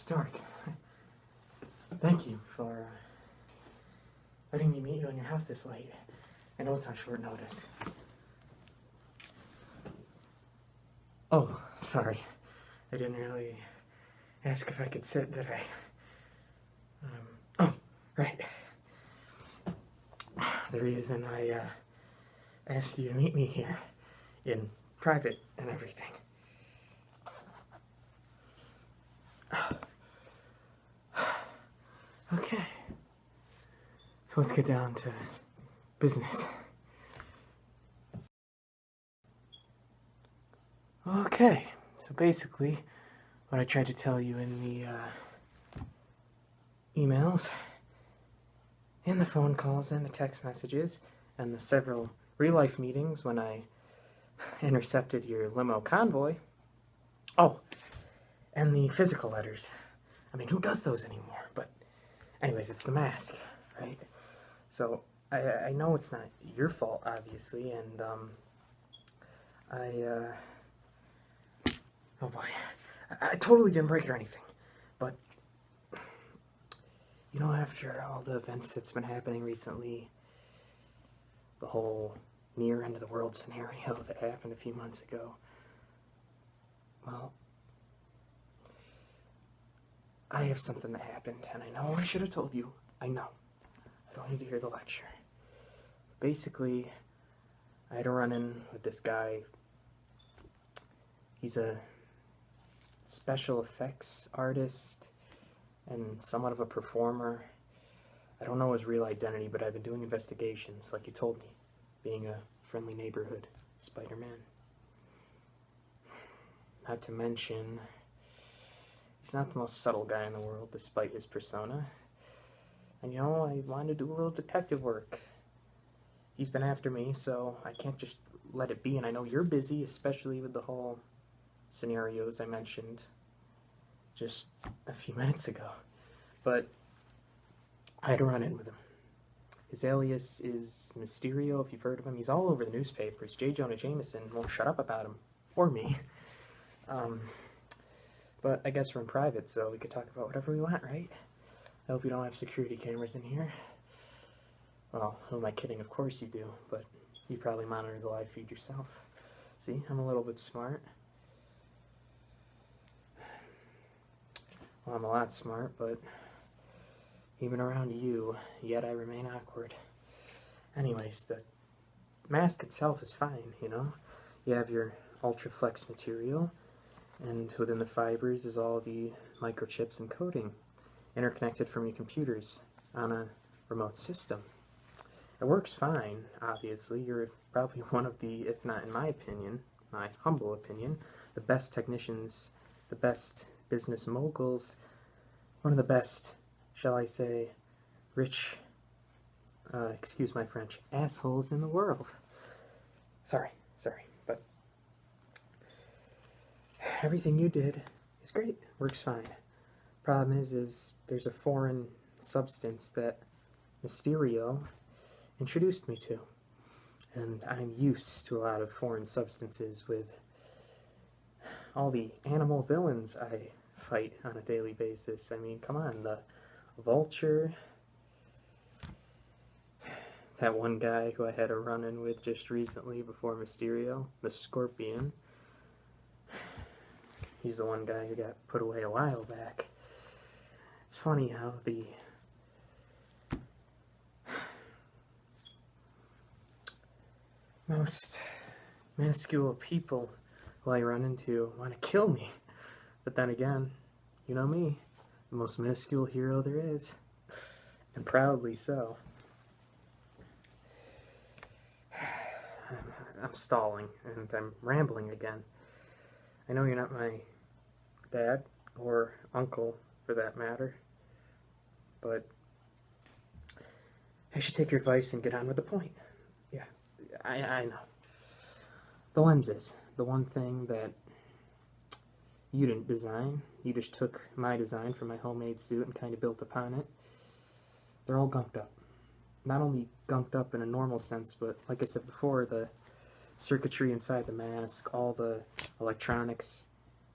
Stark, thank you for letting me meet you in your house this late. I know it's on short notice. Oh, sorry. I didn't really ask if I could sit, did I? Oh, right. The reason I asked you to meet me here in private and everything. Okay. So let's get down to business. Okay. So basically, what I tried to tell you in the emails, and the phone calls, and the text messages, and the several real-life meetings when I intercepted your limo convoy. Oh, and the physical letters. I mean, who does those anymore? But anyways, it's the mask, right? So I know it's not your fault, obviously, and oh boy, I totally didn't break it or anything, but you know, after all the events that's been happening recently, the whole near end of the world scenario that happened a few months ago, well, I have something that happened, and I know I should have told you. I know. I don't need to hear the lecture. Basically, I had a run-in with this guy. He's a special effects artist and somewhat of a performer. I don't know his real identity, but I've been doing investigations, like you told me, being a friendly neighborhood Spider-Man. Not to mention, he's not the most subtle guy in the world, despite his persona. And you know, I wanted to do a little detective work. He's been after me, so I can't just let it be, and I know you're busy, especially with the whole scenarios I mentioned just a few minutes ago. But I had to run in with him. His alias is Mysterio, if you've heard of him. He's all over the newspapers. J. Jonah Jameson won't shut up about him, or me. But I guess we're in private, so we could talk about whatever we want, right? I hope you don't have security cameras in here. Well, who am I kidding? Of course you do, but you probably monitor the live feed yourself. See, I'm a little bit smart. Well, I'm a lot smart, but even around you, yet I remain awkward. Anyways, the mask itself is fine, you know? You have your ultra flex material, and within the fibers is all the microchips and coding, interconnected from your computers on a remote system. It works fine, obviously. You're probably one of the, if not in my opinion, my humble opinion, the best technicians, the best business moguls, one of the best, shall I say, rich, excuse my French, assholes in the world. Sorry, but everything you did is great, works fine. Problem is there's a foreign substance that Mysterio introduced me to, and I'm used to a lot of foreign substances with all the animal villains I fight on a daily basis. I mean, come on, the Vulture, that one guy who I had a run-in with just recently before Mysterio, the Scorpion. He's the one guy who got put away a while back. It's funny how the most minuscule people who I run into want to kill me. But then again, you know me, the most minuscule hero there is, and proudly so. I'm stalling, and I'm rambling again. I know you're not my dad, or uncle for that matter, but I should take your advice and get on with the point. Yeah, I know. The lenses, the one thing that you didn't design, you just took my design for my homemade suit and kind of built upon it. They're all gunked up. Not only gunked up in a normal sense, but like I said before, the circuitry inside the mask, all the electronics,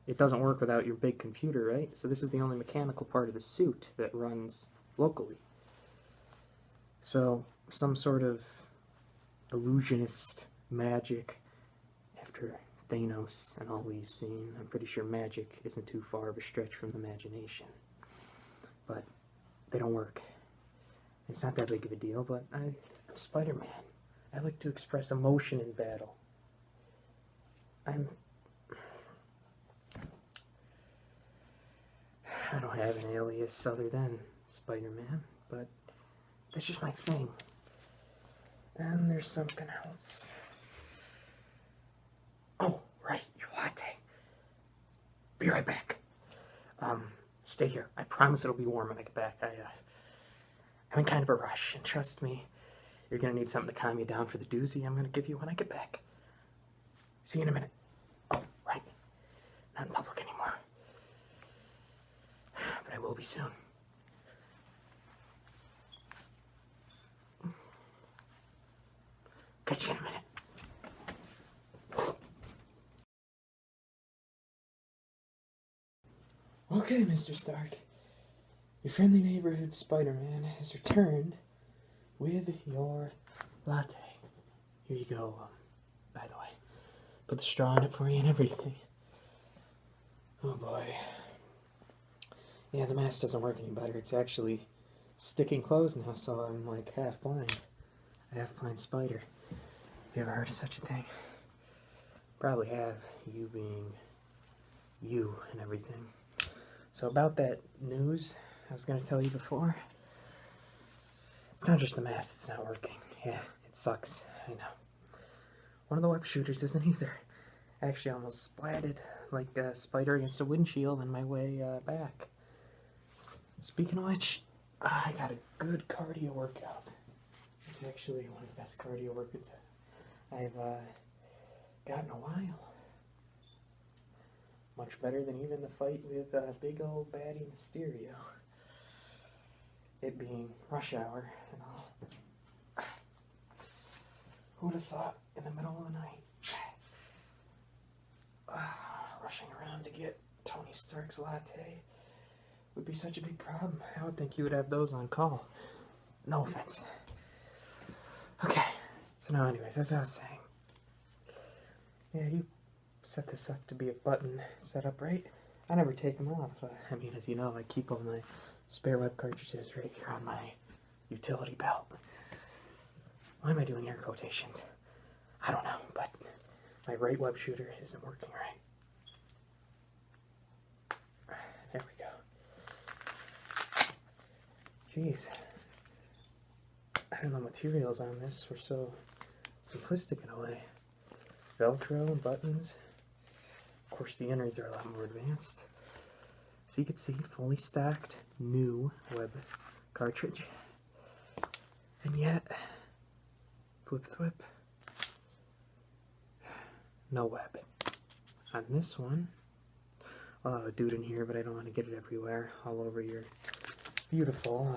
it doesn't work without your big computer, right? So this is the only mechanical part of the suit that runs locally. So some sort of illusionist magic after Thanos and all we've seen. I'm pretty sure magic isn't too far of a stretch from the imagination. But they don't work. It's not that big of a deal, but I'm Spider-Man. I like to express emotion in battle. I don't have an alias other than Spider-Man, but that's just my thing. And there's something else. Oh, right, your latte. Be right back. Stay here. I promise it'll be warm when I get back. I'm in kind of a rush, and trust me, you're gonna need something to calm you down for the doozy I'm gonna give you when I get back. See you in a minute. Oh, right. Not in public anymore. But I will be soon. Catch you in a minute. Okay, Mr. Stark. Your friendly neighborhood Spider-Man has returned with your latte. Here you go, by the way. Put the straw in it for you and everything. Oh boy. Yeah, the mask doesn't work any better. It's actually sticking closed now, so I'm like half blind. A half blind spider. You ever heard of such a thing? Probably have, you being you and everything. So about that news I was going to tell you before, it's not just the mask that's not working. Yeah, it sucks, I know. One of the web shooters isn't either. I actually almost splatted like a spider against a windshield on my way back. Speaking of which, I got a good cardio workout. It's actually one of the best cardio workouts I've gotten in a while. Much better than even the fight with big old baddie Mysterio. It being rush hour and all. Who would have thought in the middle of the night, rushing around to get Tony Stark's latte would be such a big problem. I would think you would have those on call. No offense. Okay, so now anyways, as I was saying, yeah, you set this up to be a button setup, right? I never take them off. I mean, as you know, I keep all my spare web cartridges right here on my utility belt. Why am I doing air quotations? I don't know, but my right web shooter isn't working right. There we go. Jeez. I don't know, materials on this were so simplistic in a way. Velcro and buttons. Of course, the innards are a lot more advanced. So you can see, fully stacked, new web cartridge. And yet, flip thwip, no web. On this one, well, I have a dude in here, but I don't want to get it everywhere, all over your beautiful,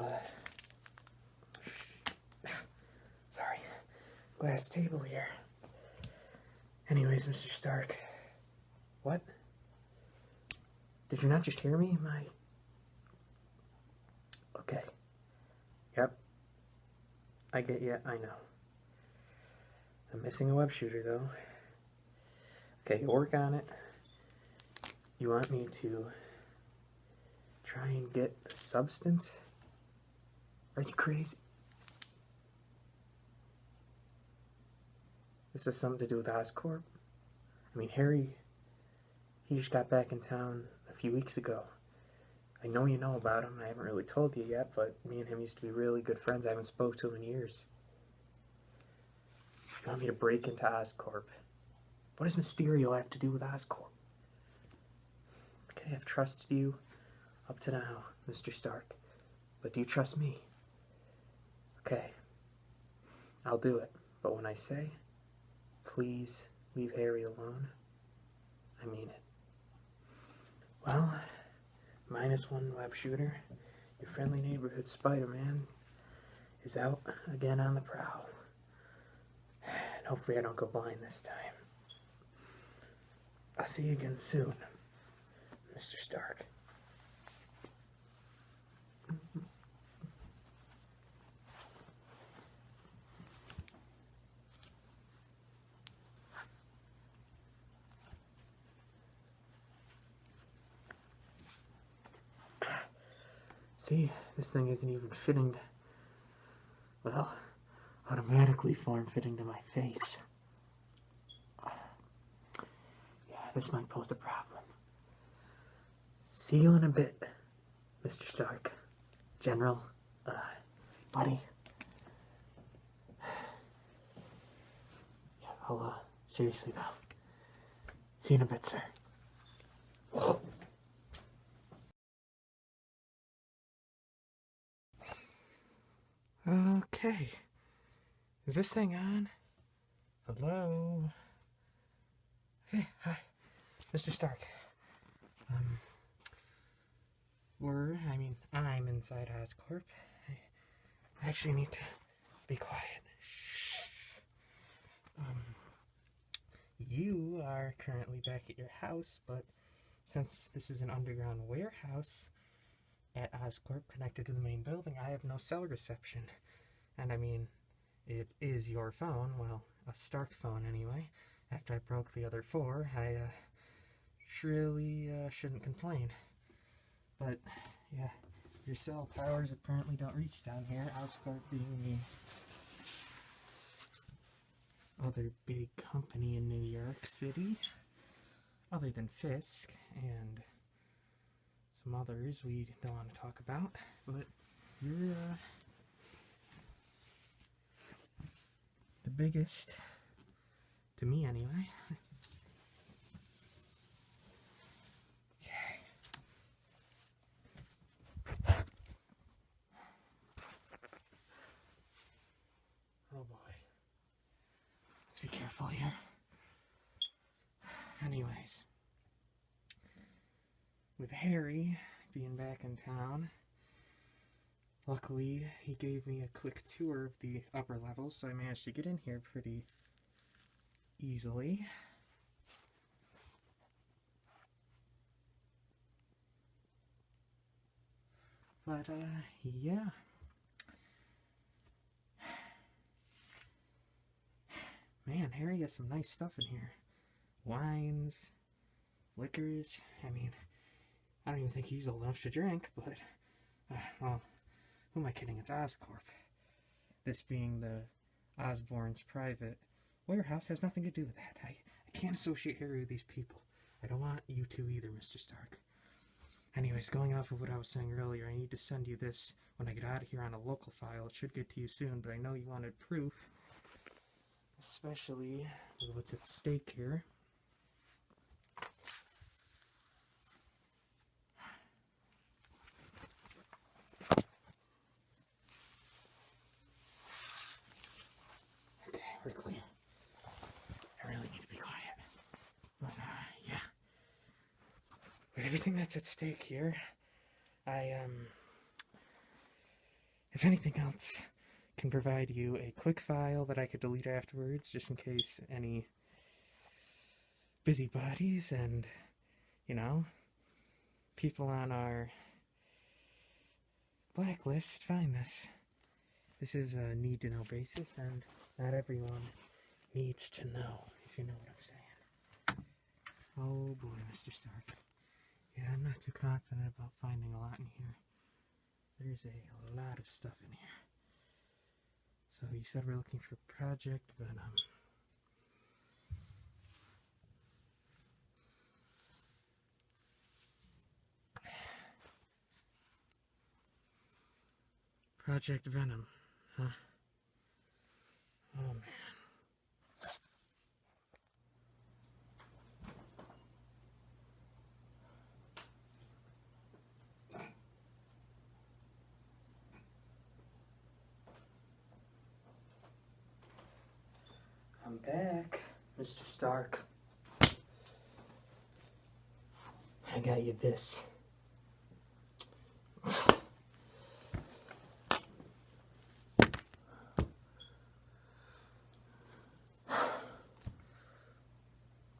sorry, glass table here. Anyways, Mr. Stark. What? Did you not just hear me? Okay. Yep. I get ya, I know. I'm missing a web shooter, though. Okay, work on it. You want me to try and get the substance? Are you crazy? This has something to do with Oscorp? I mean, Harry, he just got back in town a few weeks ago. I know you know about him. I haven't really told you yet, but me and him used to be really good friends. I haven't spoke to him in years. You want me to break into Oscorp? What does Mysterio have to do with Oscorp? Okay, I've trusted you up to now, Mr. Stark. But do you trust me? Okay. I'll do it. But when I say, please leave Harry alone, I mean it. Well, -1 web shooter, your friendly neighborhood Spider-Man is out again on the prowl. And hopefully I don't go blind this time. I'll see you again soon. Mr. Stark. See, this thing isn't even fitting, well, automatically form-fitting to my face. Yeah, this might pose a problem. See you in a bit, Mr. Stark. General, buddy. Yeah, I'll, seriously though. See you in a bit, sir. Okay. Is this thing on? Hello? Okay, hi. Mr. Stark. I'm inside Oscorp. I actually need to be quiet. Shh. You are currently back at your house, but since this is an underground warehouse at Oscorp connected to the main building, I have no cell reception. And I mean, it is your phone, well, a Stark phone anyway. After I broke the other 4, I surely shouldn't complain. But, yeah, your cell towers apparently don't reach down here, Oscorp being the other big company in New York City, other than Fisk and some others we don't want to talk about, but you're the biggest, to me anyway. Oh boy. Let's be careful here. Anyways, with Harry being back in town, luckily he gave me a quick tour of the upper levels, so I managed to get in here pretty easily. But, yeah. Man, Harry has some nice stuff in here. Wines, liquors. I mean, I don't even think he's old enough to drink, but, well, who am I kidding? It's Oscorp. This being the Osborn's private warehouse has nothing to do with that. I can't associate Harry with these people. I don't want you to either, Mr. Stark. Anyways, going off of what I was saying earlier, I need to send you this when I get out of here on a local file. It should get to you soon, but I know you wanted proof. Especially with what's at stake here. Okay, we're clear. I really need to be quiet. But, yeah. With everything that's at stake here, if anything else, can provide you a quick file that I could delete afterwards, just in case any busybodies and, you know, people on our blacklist find this. This is a need-to-know basis, and not everyone needs to know, if you know what I'm saying. Oh boy, Mr. Stark. Yeah, I'm not too confident about finding a lot in here. There's a lot of stuff in here. So you said we're looking for Project Venom. Project Venom, huh? Oh man. I'm back, Mr. Stark. I got you this.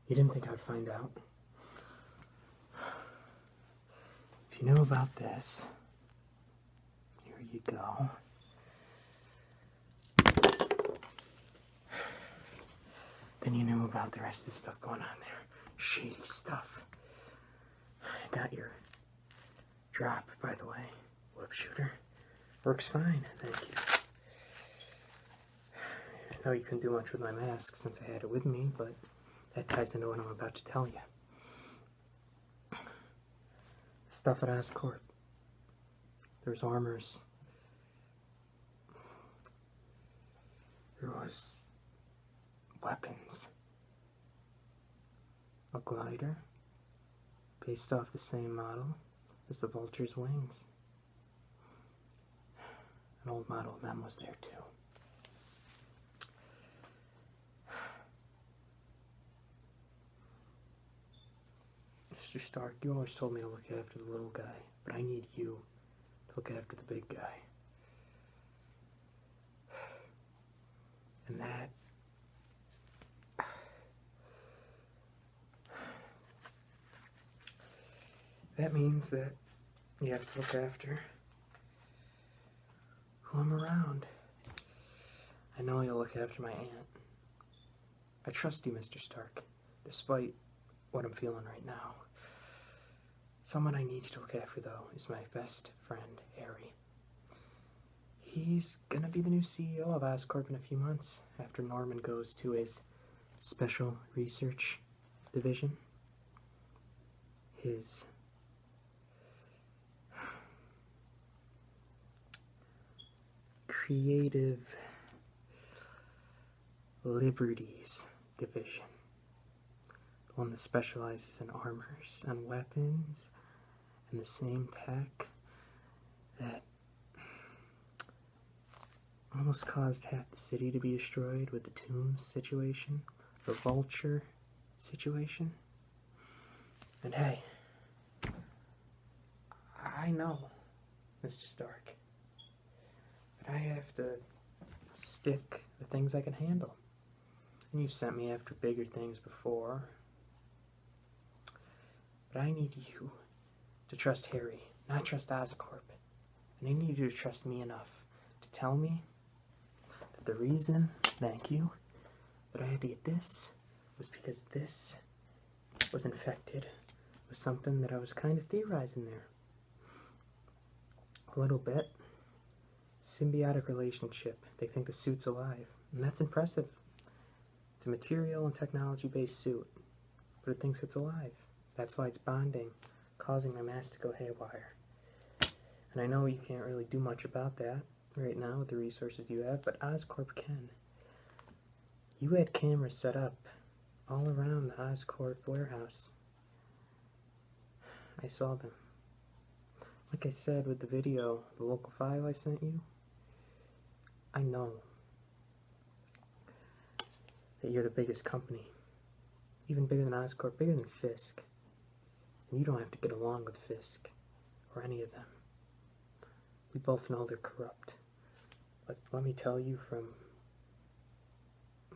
You didn't think I'd find out? you knew about this, here you go. Then you knew about the rest of the stuff going on there. Shady stuff. I got your drop, by the way. Whip shooter. Works fine, thank you. I know you couldn't do much with my mask since I had it with me, but that ties into what I'm about to tell you. Stuff at Oscorp. There's armors. There was weapons. A glider, based off the same model as the Vulture's wings. An old model of them was there too. Mr. Stark, you always told me to look after the little guy, but I need you to look after the big guy. And that means that you have to look after who I'm around. I know you'll look after my aunt. I trust you, Mr. Stark, despite what I'm feeling right now. Someone I need you to look after, though, is my best friend, Harry. He's gonna be the new CEO of Oscorp in a few months, after Norman goes to his special research division. His creative liberties division. The one that specializes in armors and weapons and the same tech that almost caused half the city to be destroyed with the Tombs situation, the Vulture situation. And hey, I know, Mr. Stark, but I have to stick the things I can handle. And you've sent me after bigger things before. But I need you to trust Harry, not trust Oscorp. And I need you to trust me enough to tell me that the reason, thank you, that I had to get this was because this was infected with something that I was kind of theorizing there. A little bit. Symbiotic relationship. They think the suit's alive. And that's impressive. It's a material and technology-based suit, but it thinks it's alive. That's why it's bonding, causing my mask to go haywire. And I know you can't really do much about that right now with the resources you have, but Oscorp can. You had cameras set up all around the Oscorp warehouse. I saw them. Like I said with the video, the local file I sent you, I know that you're the biggest company. Even bigger than Oscorp, bigger than Fisk. And you don't have to get along with Fisk or any of them. We both know they're corrupt. But let me tell you from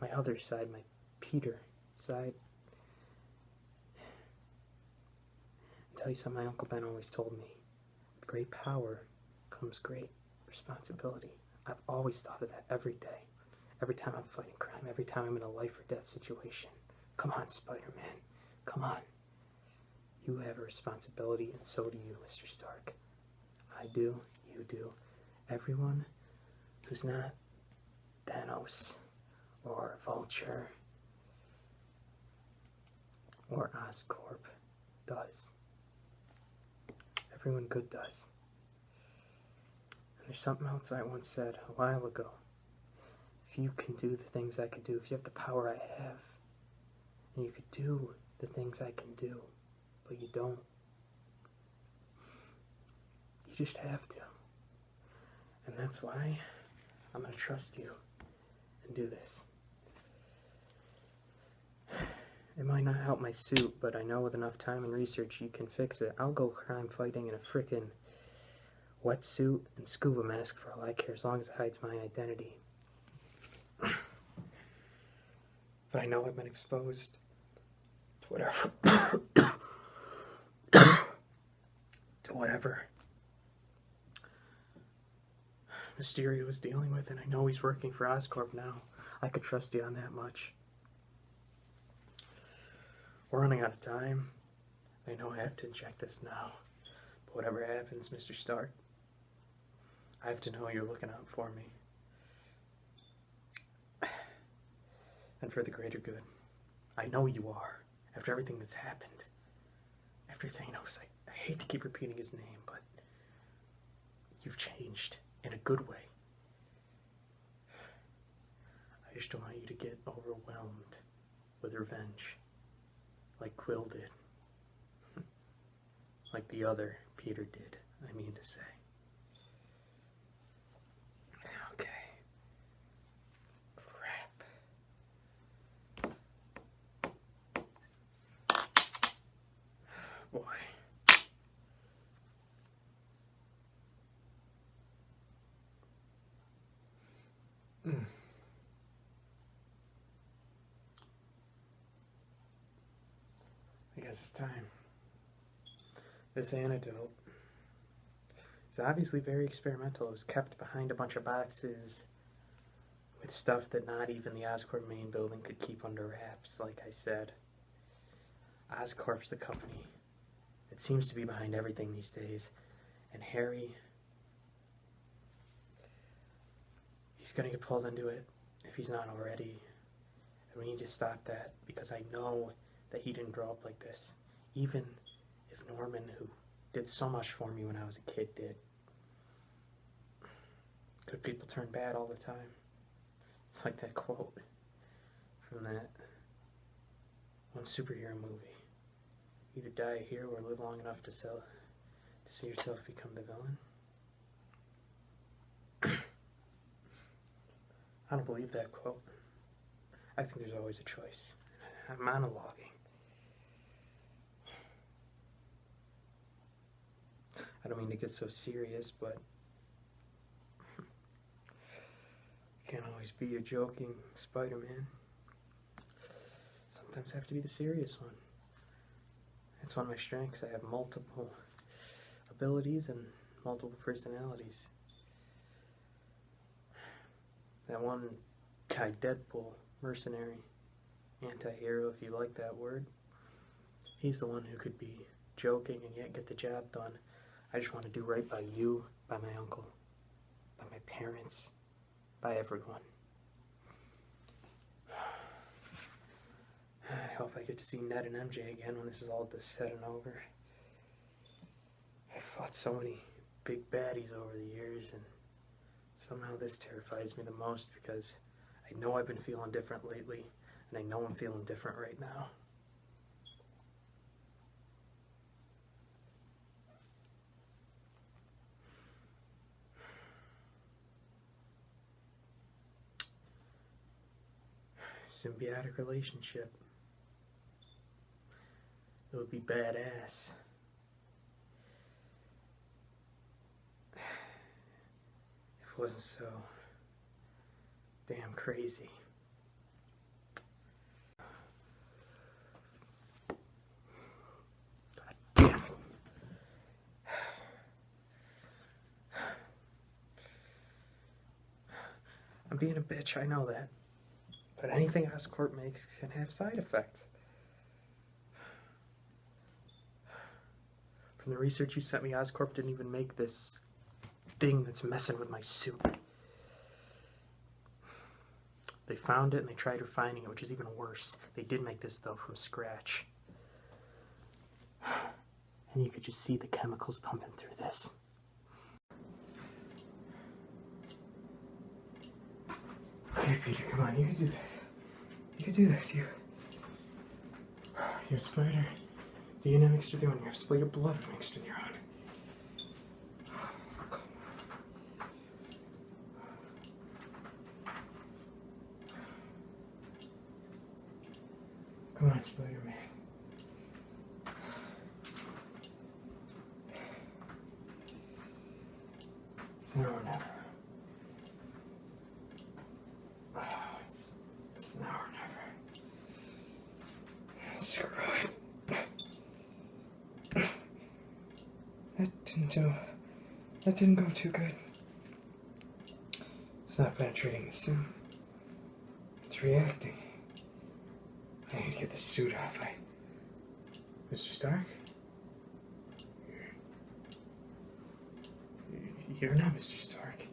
my other side, my Peter side, I'll tell you something my Uncle Ben always told me. With great power comes great responsibility. I've always thought of that every day. Every time I'm fighting crime, every time I'm in a life or death situation. Come on, Spider-Man. Come on. You have a responsibility, and so do you, Mr. Stark. I do, you do. Everyone who's not Thanos or Vulture or Oscorp does. Everyone good does. And there's something else I once said a while ago. If you can do the things I can do, if you have the power I have, and you could do the things I can do, but you don't, you just have to. And that's why I'm going to trust you and do this. It might not help my suit, but I know with enough time and research you can fix it. I'll go crime fighting in a frickin' wetsuit and scuba mask for all I care, as long as it hides my identity. But I know I've been exposed to whatever Mysterio was dealing with, and I know he's working for Oscorp now. I could trust you on that much. We're running out of time. I know I have to inject this now. But whatever happens, Mr. Stark, I have to know you're looking out for me. And for the greater good. I know you are. After everything that's happened. After Thanos, I hate to keep repeating his name, but you've changed in a good way. I just don't want you to get overwhelmed with revenge. Like Quill did. Like the other Peter did, I mean to say. Okay. Boy. I guess it's time. This antidote is obviously very experimental. It was kept behind a bunch of boxes with stuff that not even the Oscorp main building could keep under wraps, like I said. Oscorp's the company that seems to be behind everything these days. And Harry, he's gonna get pulled into it if he's not already. And we need to stop that, because I know that he didn't grow up like this. Even if Norman, who did so much for me when I was a kid, did. Good people turn bad all the time. It's like that quote from that one superhero movie. Either die a hero or live long enough to see yourself become the villain. I don't believe that quote. I think there's always a choice. I'm monologuing. I don't mean to get so serious, but you can't always be a joking Spider-Man. Sometimes I have to be the serious one. It's one of my strengths. I have multiple abilities and multiple personalities. That one guy, Deadpool, mercenary, anti-hero, if you like that word, he's the one who could be joking and yet get the job done. I just want to do right by you, by my uncle, by my parents, by everyone. I hope I get to see Ned and MJ again when this is all said and over. I've fought so many big baddies over the years, and somehow this terrifies me the most, because I know I've been feeling different lately, and I know I'm feeling different right now. Symbiotic relationship. It would be badass. If it wasn't so damn crazy. God damn it. I'm being a bitch, I know that. But anything Oscorp makes can have side effects. From the research you sent me, Oscorp didn't even make this thing that's messing with my suit. They found it and they tried refining it, which is even worse. They did make this, though, from scratch. And you could just see the chemicals pumping through this. Okay, Peter, come on, you can do this. You can do this, you have spider DNA mixed with your own. You have spider blood mixed with your own. Come on, Spider-Man. It's now or never. It's now or never. Screw it. That too. That didn't go too good. It's not penetrating the suit. It's reacting. I need to get the suit off. Mr. Stark? You're not Mr. Stark.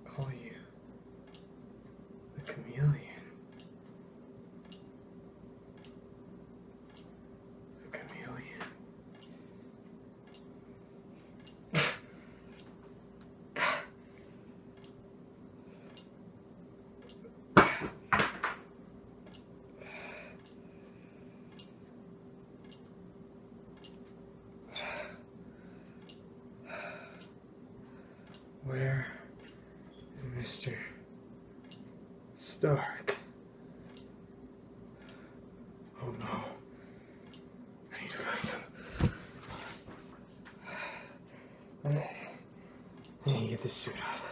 Call you the chameleon. The chameleon. Where is Mr. Stark? Oh no. I need to find him. I need to get this suit on.